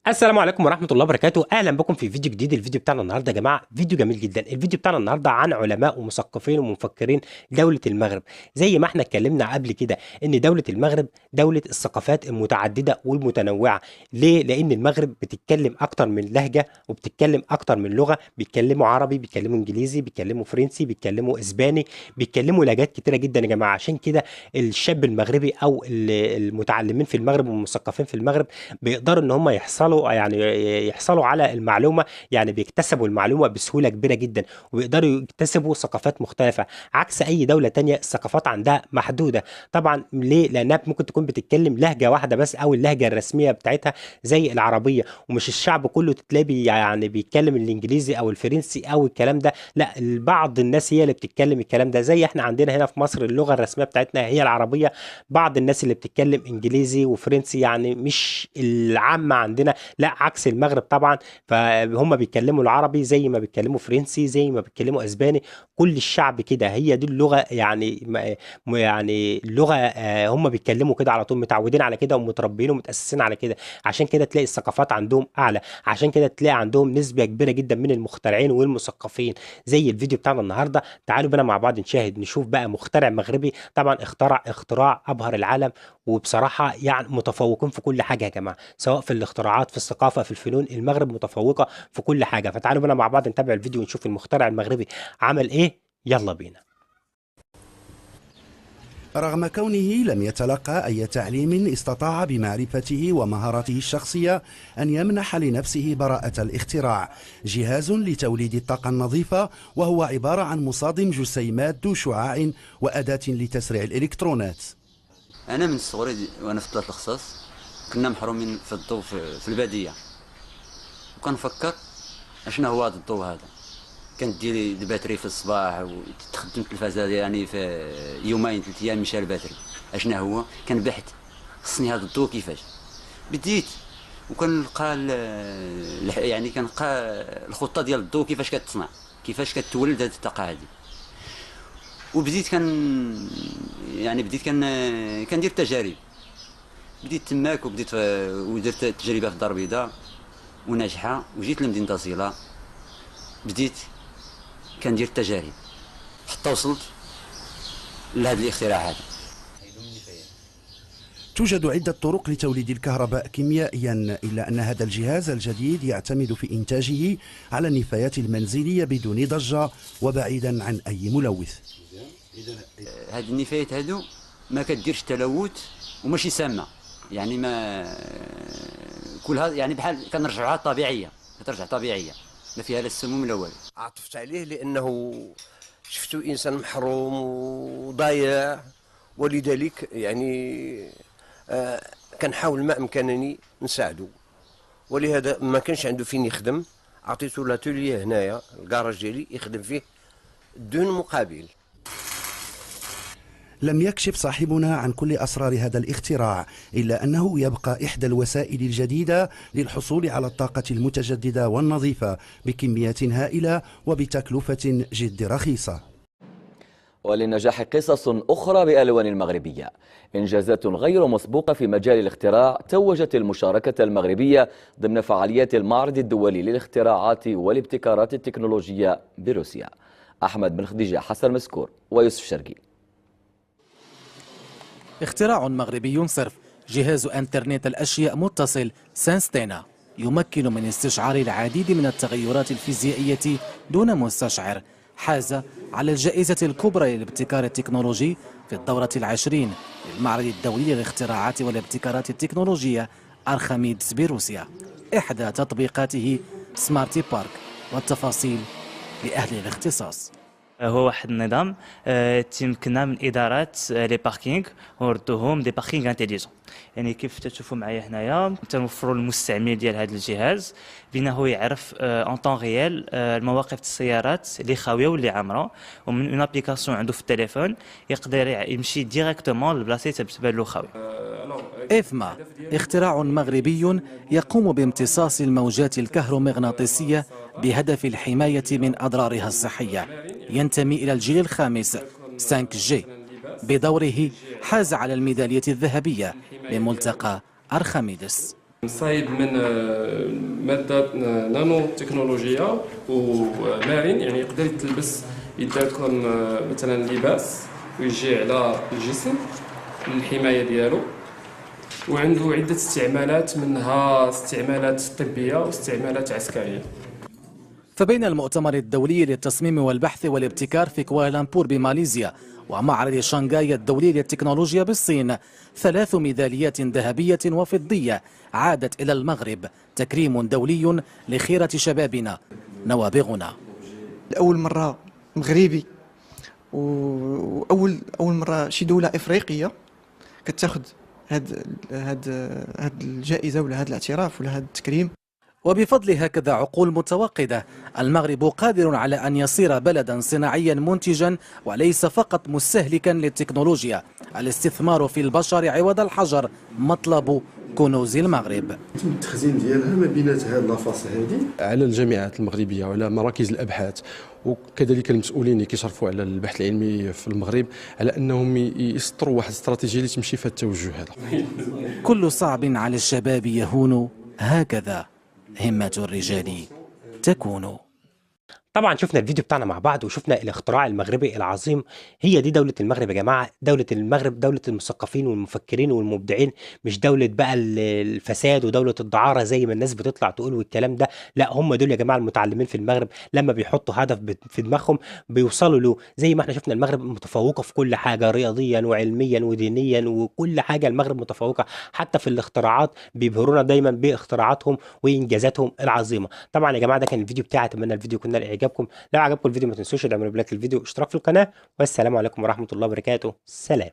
السلام عليكم ورحمة الله وبركاته، أهلا بكم في فيديو جديد. الفيديو بتاعنا النهارده يا جماعة فيديو جميل جدا. الفيديو بتاعنا النهارده عن علماء ومثقفين ومفكرين دولة المغرب. زي ما احنا اتكلمنا قبل كده إن دولة المغرب دولة الثقافات المتعددة والمتنوعة. ليه؟ لأن المغرب بتتكلم أكتر من لهجة وبتتكلم أكتر من لغة، بيتكلموا عربي، بيتكلموا إنجليزي، بيتكلموا فرنسي، بيتكلموا إسباني، بيتكلموا لهجات كتيرة جدا يا جماعة. عشان كده الشاب المغربي أو المتعلمين في المغرب والمثقفين في المغرب بيقدروا ان هم يحصلوا على المعلومه، يعني بيكتسبوا المعلومه بسهوله كبيره جدا، وبيقدروا يكتسبوا ثقافات مختلفه عكس اي دوله تانية الثقافات عندها محدوده. طبعا ليه؟ لانها ممكن تكون بتتكلم لهجه واحده بس او اللهجه الرسميه بتاعتها زي العربيه، ومش الشعب كله تلاقيه يعني بيتكلم الانجليزي او الفرنسي او الكلام ده. لا، بعض الناس هي اللي بتتكلم الكلام ده. زي احنا عندنا هنا في مصر اللغه الرسميه بتاعتنا هي العربيه، بعض الناس اللي بتتكلم انجليزي وفرنسي، يعني مش العامة عندنا. لا، عكس المغرب طبعا، فهم بيتكلموا العربي زي ما بيتكلموا فرنسي زي ما بيتكلموا اسباني. كل الشعب كده، هي دي اللغة يعني يعني اللغة هم بيتكلموا كده على طول، متعودين على كده ومتربيين ومتأسسين على كده. عشان كده تلاقي الثقافات عندهم أعلى، عشان كده تلاقي عندهم نسبة كبيرة جدا من المخترعين والمثقفين. زي الفيديو بتاعنا النهارده، تعالوا بينا مع بعض نشوف بقى مخترع مغربي طبعا اختراع أبهر العالم. وبصراحة يعني متفوقين في كل حاجة يا جماعة، سواء في الاختراعات، في الثقافة، في الفنون. المغرب متفوقة في كل حاجة. فتعالوا بينا مع بعض نتابع الفيديو ونشوف المخترع المغربي عمل ايه. يلا بينا. رغم كونه لم يتلقى أي تعليم، استطاع بمعرفته ومهاراته الشخصية أن يمنح لنفسه براءة الاختراع، جهاز لتوليد الطاقة النظيفة، وهو عبارة عن مصادم جسيمات ذو شعاع وأداة لتسريع الإلكترونات. انا من صغري وانا في ثلاث الخصاص كنا محرومين في الضوء في الباديه، وكنفكر اشنا هو هذا الضوء هذا. كانت ديري الباتري في الصباح وتخدم التلفازه يعني في يومين 3 ايام مشى الباتري. اشنا هو كان بحث خصني هذا الضوء كيفاش بديت، وكنلقى يعني كنلقى الخطه ديال الضوء كيفاش كتصنع، كيفاش كتولد هذه الطاقه هذه. وبديت بديت كندير تجارب. بديت تماك ودرت تجربه في الدار البيضاء وناجحه، وجيت لمدينه أصيلة بديت كندير التجارب حتى وصلت لهذا الاختراع هذا. توجد عدة طرق لتوليد الكهرباء كيميائيا، إلا أن هذا الجهاز الجديد يعتمد في إنتاجه على النفايات المنزلية بدون ضجة وبعيدا عن أي ملوث. هاد النفايات هادو ما كديرش تلوث وماشي سامه، يعني ما كلها يعني بحال كنرجعوها طبيعيه، كترجع طبيعيه ما فيها لا السموم لا والو. عطفت عليه لانه شفتو انسان محروم وضايع، ولذلك يعني كنحاول ما امكنني نساعدو، ولهذا ما كانش عنده فين يخدم، عطيتو لاتوليه هنايا الكراج ديالي يخدم فيه دون مقابل. لم يكشف صاحبنا عن كل أسرار هذا الاختراع، إلا أنه يبقى إحدى الوسائل الجديدة للحصول على الطاقة المتجددة والنظيفة بكميات هائلة وبتكلفة جد رخيصة. وللنجاح قصص أخرى بألوان المغربية. إنجازات غير مسبوقة في مجال الاختراع توجت المشاركة المغربية ضمن فعاليات المعرض الدولي للاختراعات والابتكارات التكنولوجية بروسيا. أحمد بن خديجة، حسن مسكور ويوسف شرقي. اختراع مغربي صرف، جهاز انترنت الأشياء متصل سانستينا يمكن من استشعار العديد من التغيرات الفيزيائية دون مستشعر. حاز على الجائزة الكبرى للابتكار التكنولوجي في الدورة 20 للمعرض الدولي للاختراعات والابتكارات التكنولوجية أرخميدس بروسيا، إحدى تطبيقاته سمارتي بارك. والتفاصيل لأهل الاختصاص. هو واحد النظام تيمكننا من اداره لي باركينغ وردوهم دي باركينغ انتيليجون. يعني كيف تشوفوا معايا هنايا تنوفروا للمستعمل ديال هذا الجهاز بانه يعرف اون طون ريال المواقف السيارات اللي خاويه واللي عامره، ومن اون ابليكاسيون عنده في التليفون يقدر يمشي ديريكتومون للبلاصه اللي تبان له خاويه. إثما اختراع مغربي يقوم بامتصاص الموجات الكهرومغناطيسية بهدف الحماية من أضرارها الصحية. ينتمي إلى الجيل الخامس 5G. بدوره حاز على الميدالية الذهبية لملتقى أرخميدس. صايب من مادة نانو تكنولوجيا ومارين، يعني يقدر يتلبس يديركم مثلا لباس ويجي على الجسم للحماية ديالو، وعنده عدة استعمالات منها استعمالات طبية واستعمالات عسكرية. فبين المؤتمر الدولي للتصميم والبحث والابتكار في كوالالمبور بماليزيا ومعرض شنغهاي الدولي للتكنولوجيا بالصين 3 ميداليات ذهبية وفضية عادت إلى المغرب، تكريم دولي لخيرة شبابنا نوابغنا. أول مرة مغربي وأول مرة شي دولة إفريقية كتاخد هاد الجائزة ولا هاد الاعتراف ولا هاد التكريم. وبفضل هكذا عقول متوقدة المغرب قادر على أن يصير بلدا صناعيا منتجا وليس فقط مستهلكا للتكنولوجيا. الاستثمار في البشر عوض الحجر مطلب كنوز المغرب. التخزين ديالها ما بينات هاد لافاس هادي على الجامعات المغربيه وعلى مراكز الابحاث وكذلك المسؤولين اللي كيشرفوا على البحث العلمي في المغرب على انهم يسطروا واحد الاستراتيجيه اللي تمشي في التوجه هذا. كل صعب على الشباب يهون، هكذا همة الرجال تكون. طبعا شفنا الفيديو بتاعنا مع بعض وشفنا الاختراع المغربي العظيم. هي دي دولة المغرب يا جماعة. دولة المغرب دولة المثقفين والمفكرين والمبدعين، مش دولة بقى الفساد ودولة الدعارة زي ما الناس بتطلع تقول والكلام ده. لا، هم دول يا جماعة المتعلمين في المغرب، لما بيحطوا هدف في دماغهم بيوصلوا له. زي ما احنا شفنا المغرب متفوقة في كل حاجة، رياضيا وعلميا ودينيا وكل حاجة المغرب متفوقة. حتى في الاختراعات بيبهرونا دايما باختراعاتهم وانجازاتهم العظيمة. طبعا يا جماعة ده كان الفيديو بتاعي، اتمنى الفيديو يكون نال لو عجبكم الفيديو ما تنسوش تعملوا لايك للفيديو واشتراك في القناة، والسلام عليكم ورحمة الله وبركاته. سلام.